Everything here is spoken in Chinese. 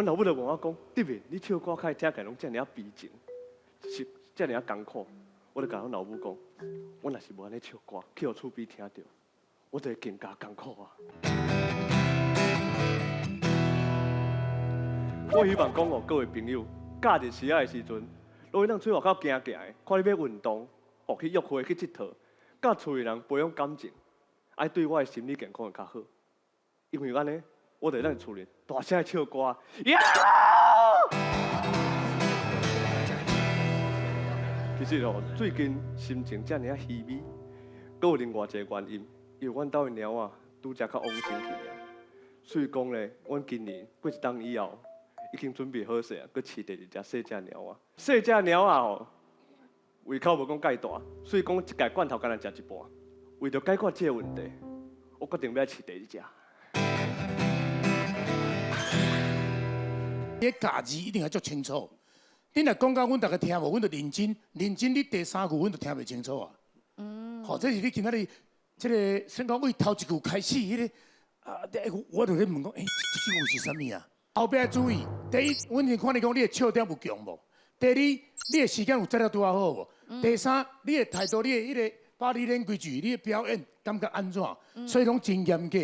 阮老母就问我讲，对面你唱歌开听起来拢遮尔啊悲情，是遮尔啊艰苦。我就甲阮老母讲，我若是无安尼唱歌，去互厝边听到，我就会更加艰苦啊。我希望讲哦，各位朋友，假日时仔的时阵，落去咱出外口行行的，看你要运动，哦去约会去佚佗，甲厝里人培养感情，爱对我的心理健康会较好。因为安尼，我就咱厝里大声唱歌，呀！其实哦，最近心情遮尔啊稀微，阁有另外一个原因，因为阮兜的猫啊，拄则较旺盛去啊。所以讲咧，阮今年过一冬以后，已经准备好势啊，阁饲第二只细只猫啊。细只猫啊吼，胃口无讲介大，所以讲一盖罐头干若食一半。为着解决这个问题，我决定要饲第二只。你价字一定要足清楚。你若讲到阮大家听无，阮就认真，认真你第三句阮就听袂清楚啊。好，这是你今仔日这个先讲为头一句开始，迄个啊，我就咧问讲，这句是啥物啊？后壁要注意，第一，阮先看你讲你的笑点有强无？第二，你的时间有抓了拄啊好无？第三，你的态度，你的迄个把你练规矩，你的表演感觉安怎？所以讲真严格。